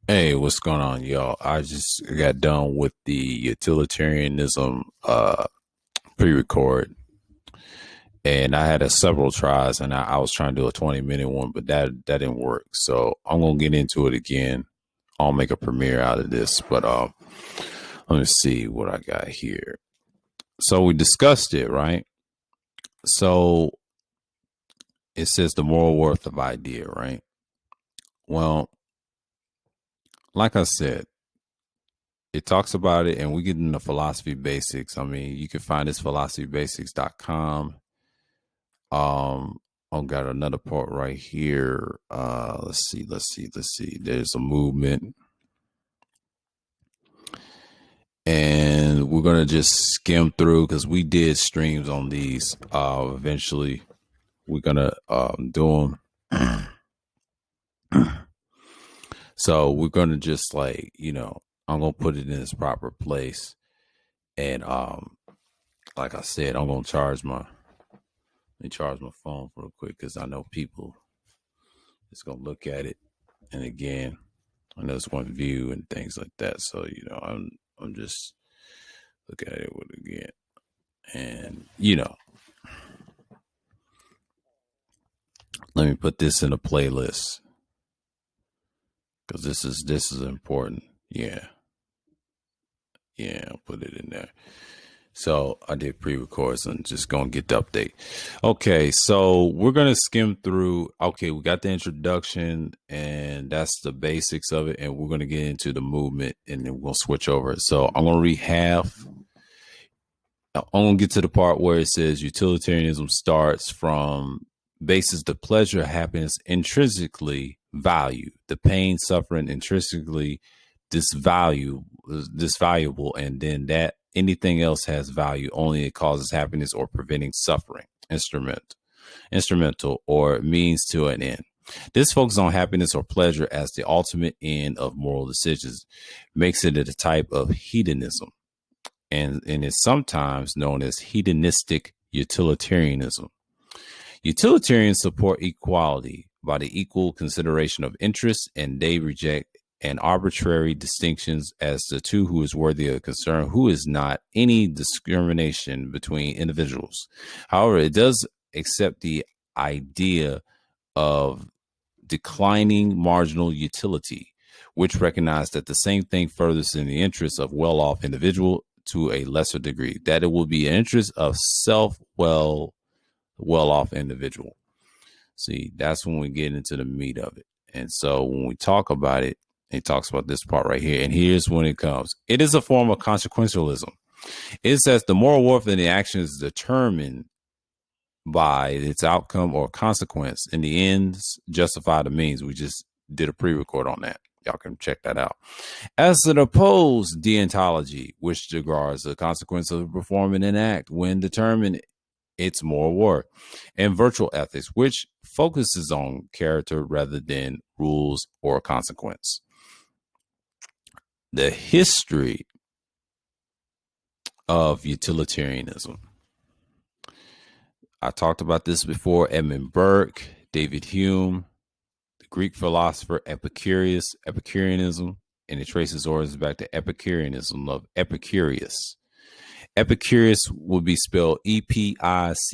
Hey, what's going on, y'all? I just got done with the utilitarianism pre-record, and I had several tries, and I was trying to do a 20-minute one, but that didn't work. So I'm gonna get into it again. I'll make a premiere out of this, but let me see what I got here. So we discussed it, right? So it says the moral worth of idea, right? Well, like I said, it talks about it, and we get into philosophy basics. I mean, you can find this philosophybasics.com. I've got another part right here. Let's see. There's a movement, and we're gonna just skim through because we did streams on these. Eventually, we're gonna do them. So we're gonna just I'm gonna put it in its proper place, and like I said, I'm gonna let me charge my phone real quick because I know people is gonna look at it. And again, I know it's one view and things like that. So, I'm just looking at it with again. And, let me put this in a playlist because this is important. Yeah. Yeah, I'll put it in there. So I did pre-records and just gonna get the update. Okay, so we're gonna skim through. Okay, we got the introduction and that's the basics of it, and we're gonna get into the movement and then we'll switch over. So I'm gonna read half. I'm gonna get to the part where it says utilitarianism starts from basis the pleasure, happiness intrinsically value, the pain, suffering intrinsically disvaluable, and then that anything else has value only it causes happiness or preventing suffering. Instrumental or means to an end. This focus on happiness or pleasure as the ultimate end of moral decisions makes it a type of hedonism and is sometimes known as hedonistic utilitarianism. Utilitarians support equality by the equal consideration of interests, and they reject an arbitrary distinctions as to who is worthy of concern, who is not, any discrimination between individuals. However, it does accept the idea of declining marginal utility, which recognize that the same thing furthers in the interests of well-off individual to a lesser degree, that it will be an interest of well-off individual. See, that's when we get into the meat of it. And so when we talk about it, it talks about this part right here. And here's when it comes. It is a form of consequentialism. It says the moral worth of the action is determined by its outcome or consequence. In the ends justify the means. We just did a pre-record on that. Y'all can check that out. As an opposed deontology, which regards the consequence of performing an act when determined its moral worth, and virtual ethics, which focuses on character rather than rules or consequence. The history of utilitarianism. I talked about this before. Edmund Burke, David Hume, the Greek philosopher Epicureanism, and it traces origins back to Epicureanism of Epicurus. Epicurus would be spelled Epicurus,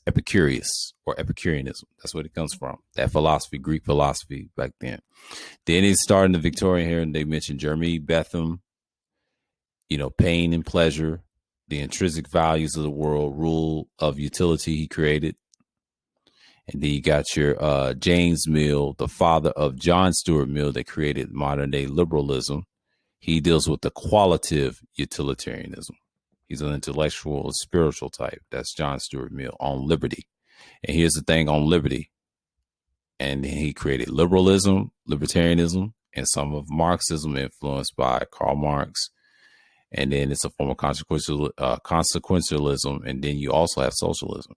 Epicurus or Epicureanism. That's what it comes from. That philosophy, Greek philosophy back then. Then it started in the Victorian era, and they mentioned Jeremy Bentham, pain and pleasure, the intrinsic values of the world, rule of utility he created. And then you got your James Mill, the father of John Stuart Mill that created modern day liberalism. He deals with the qualitative utilitarianism. He's an intellectual and spiritual type. That's John Stuart Mill on liberty. And here's the thing on liberty. And he created liberalism, libertarianism, and some of Marxism influenced by Karl Marx. And then it's a form of consequentialism. And then you also have socialism.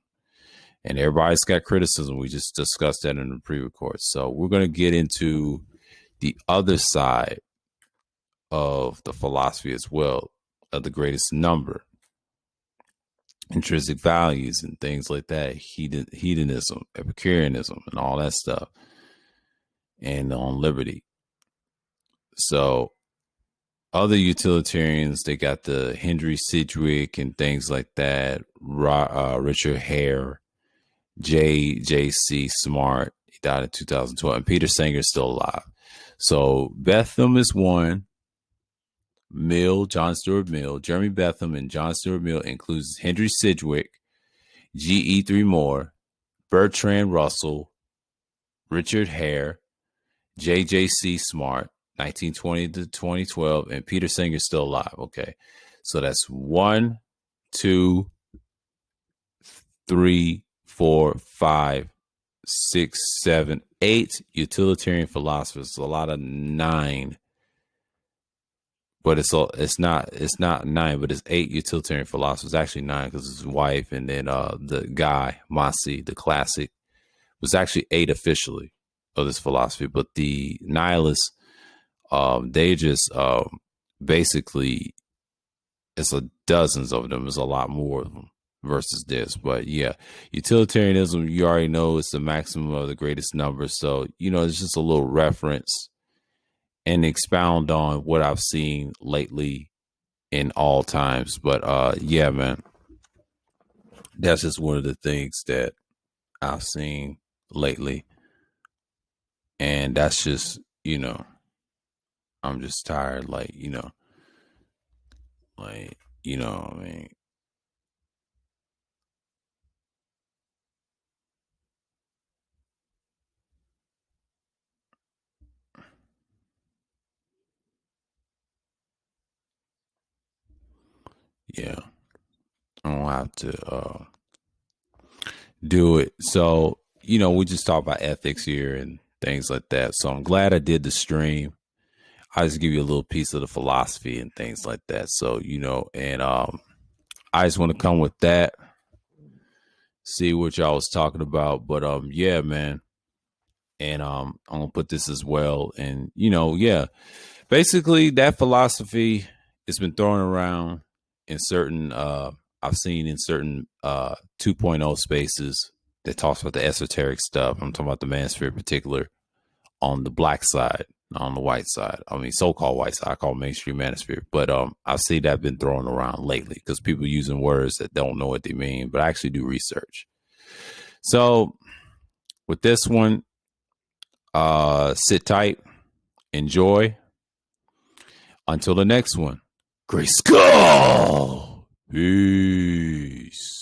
And everybody's got criticism. We just discussed that in the pre-record. So we're going to get into the other side of the philosophy as well, of the greatest number, intrinsic values and things like that, hedonism, Epicureanism, and all that stuff, and on liberty. So other utilitarians, they got the Henry Sidgwick and things like that. Richard Hare, J.C. Smart. He died in 2012, and Peter Singer is still alive. So Betham is one. Mill, John Stuart Mill, Jeremy Betham, and John Stuart Mill includes Henry Sidgwick, G.E. Moore, Bertrand Russell, Richard Hare, J.J.C. Smart, 1920 to 2012, and Peter Singer still alive. Okay. So that's 1, 2, 3, 4, 5, 6, 7, 8 utilitarian philosophers. A lot of 9, but it's not 9, but it's 8 utilitarian philosophers. Actually 9 because his wife, and then the guy Massey, the classic, was actually 8 officially of this philosophy. But the nihilists, they just basically, it's dozens of them. There's a lot more of them versus this. But yeah, utilitarianism, you already know, it's the maximum of the greatest number. So, it's just a little reference and expound on what I've seen lately in all times. But yeah, man, that's just one of the things that I've seen lately. And that's just, I'm just tired, like, I mean, yeah, I don't have to do it. So, we just talk about ethics here and things like that. So I'm glad I did the stream. I just give you a little piece of the philosophy and things like that. So, and I just want to come with that, see what y'all was talking about. But yeah, man. And I'm gonna put this as well. And yeah, basically that philosophy has been thrown around in certain I've seen in certain 2.0 spaces that talks about the esoteric stuff. I'm talking about the manosphere in particular, on the black side, on the white side. I mean, so-called white side. I call it mainstream manosphere. But I've seen that been thrown around lately because people using words that don't know what they mean, but I actually do research. So with this one, sit tight, enjoy. Until the next one, Grace Skull. Peace.